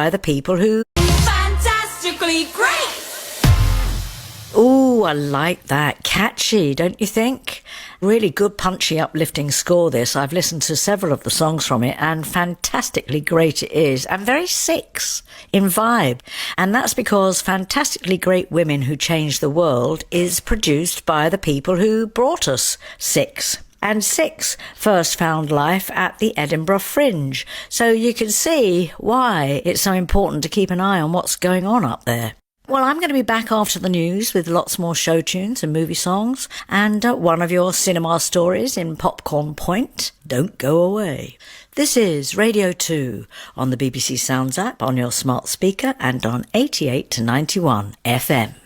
by the people who... Fantastically great! Ooh, I like that. Catchy, don't you think? Really good, punchy, uplifting score, this. I've listened to several of the songs from it, and fantastically great it is, and very Six in vibe. And that's because Fantastically Great Women Who Changed the World is produced by the people who brought us Six. And Six first found life at the Edinburgh Fringe, so you can see why it's so important to keep an eye on what's going on up there. Well, I'm going to be back after the news with lots more show tunes and movie songs and one of your cinema stories in Popcorn Point. Don't go away. This is Radio 2 on the BBC Sounds app, on your smart speaker and on 88 to 91 FM.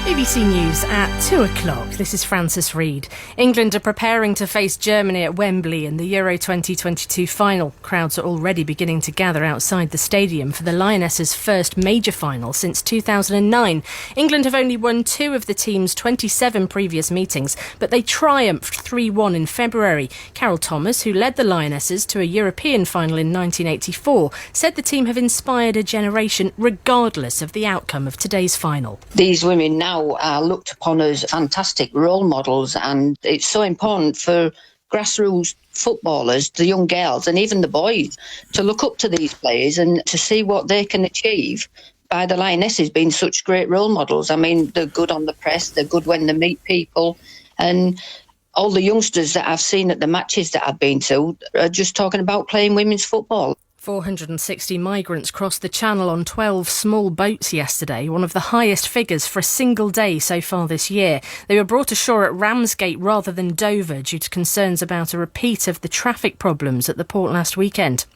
BBC News at 2 o'clock. This is Francis Reid. England are preparing to face Germany at Wembley in the Euro 2022 final. Crowds are already beginning to gather outside the stadium for the Lionesses' first major final since 2009. England have only won 2 of the team's 27 previous meetings, but they triumphed 3-1 in February. Carol Thomas, who led the Lionesses to a European final in 1984, said the team have inspired a generation regardless of the outcome of today's final. These women now are looked upon as fantastic role models, and it's so important for grassroots footballers, the young girls and even the boys, to look up to these players and to see what they can achieve by the Lionesses being such great role models. I mean, they're good on the press, they're good when they meet people, and all the youngsters that I've seen at the matches that I've been to are just talking about playing women's football. 460 migrants crossed the Channel on 12 small boats yesterday, one of the highest figures for a single day so far this year. They were brought ashore at Ramsgate rather than Dover due to concerns about a repeat of the traffic problems at the port last weekend.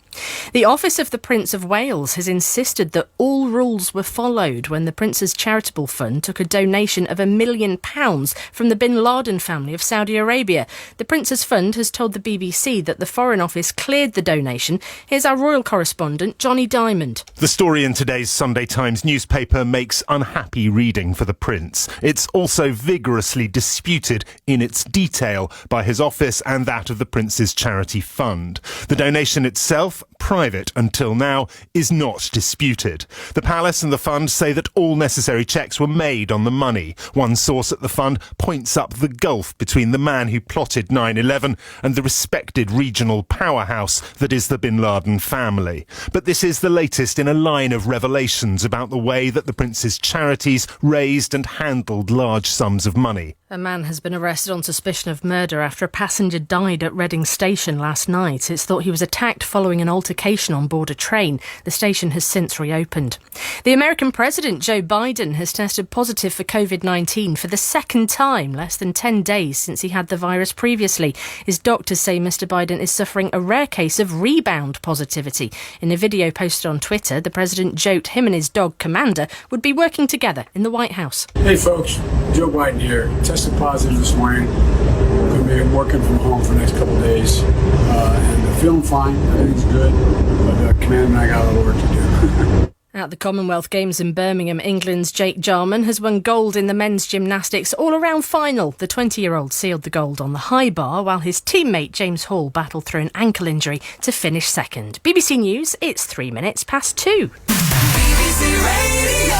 The Office of the Prince of Wales has insisted that all rules were followed when the Prince's charitable fund took a donation of £1 million from the Bin Laden family of Saudi Arabia. The Prince's fund has told the BBC that the Foreign Office cleared the donation. Here's our royal correspondent, Johnny Diamond. The story in today's Sunday Times newspaper makes unhappy reading for the Prince. It's also vigorously disputed in its detail by his office and that of the Prince's charity fund. The donation itself, private until now, is not disputed. The palace and the fund say that all necessary checks were made on the money. One source at the fund points up the gulf between the man who plotted 9/11 and the respected regional powerhouse that is the Bin Laden family. But this is the latest in a line of revelations about the way that the Prince's charities raised and handled large sums of money. A man has been arrested on suspicion of murder after a passenger died at Reading Station last night. It's thought he was attacked following an altercation on board a train. The station has since reopened. The American President, Joe Biden, has tested positive for COVID-19 for the second time, less than 10 days since he had the virus previously. His doctors say Mr. Biden is suffering a rare case of rebound positivity. In a video posted on Twitter, the president joked him and his dog, Commander, would be working together in the White House. Hey folks, Joe Biden here. Tested positive this morning. Going to be working from home for the next couple of days. And feeling fine. Everything's good. But Commander and I got a little work to do. At the Commonwealth Games in Birmingham, England's Jake Jarman has won gold in the men's gymnastics all-around final. The 20-year-old sealed the gold on the high bar, while his teammate James Hall battled through an ankle injury to finish second. BBC News, it's 3 minutes past 2. BBC Radio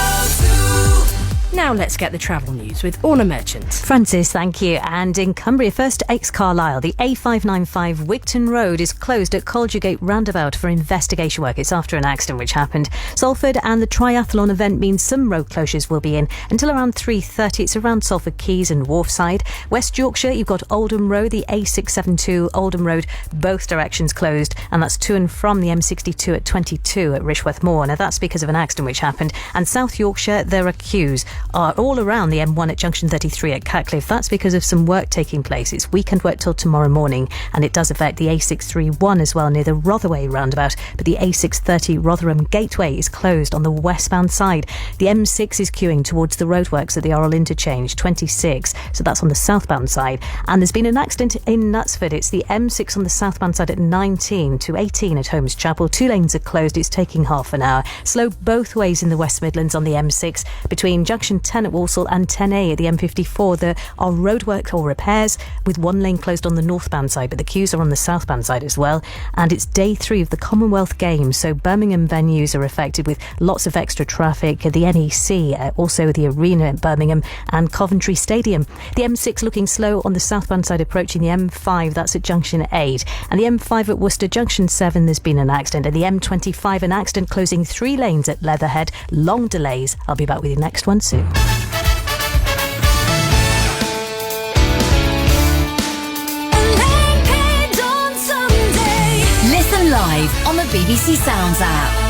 2. Now let's get the travel news with Orna Merchant. Francis, thank you. And in Cumbria, first ex-Carlisle, the A595 Wigton Road is closed at Colgate roundabout for investigation work. It's after an accident which happened. Salford and the triathlon event means some road closures will be in until around 3:30. It's around Salford Quays and Wharfside. West Yorkshire, you've got Oldham Road, the A672 Oldham Road, both directions closed, and that's to and from the M62 at 22 at Rishworth Moor. Now that's because of an accident which happened. And South Yorkshire, there are queues are all around the M1 at junction 33 at Catcliffe. That's because of some work taking place. It's weekend work till tomorrow morning, and it does affect the A631 as well near the Rotherway roundabout, but the A630 Rotherham Gateway is closed on the westbound side. The M6 is queuing towards the roadworks at the Orrell Interchange 26, so that's on the southbound side. And there's been an accident in Knutsford. It's the M6 on the southbound side at 19 to 18 at Holmes Chapel. 2 lanes are closed. It's taking half an hour. Slow both ways in the West Midlands on the M6 between junction between 10 at Walsall and 10A at the M54. There are roadwork or repairs, with one lane closed on the northbound side, but the queues are on the southbound side as well. And it's day 3 of the Commonwealth Games, so Birmingham venues are affected with lots of extra traffic. The NEC, also the Arena at Birmingham, and Coventry Stadium. The M6 looking slow on the southbound side approaching the M5, that's at Junction 8. And the M5 at Worcester Junction 7, there's been an accident. And the M25, an accident closing 3 lanes at Leatherhead. Long delays. I'll be back with your next one soon. Listen live on the BBC Sounds app.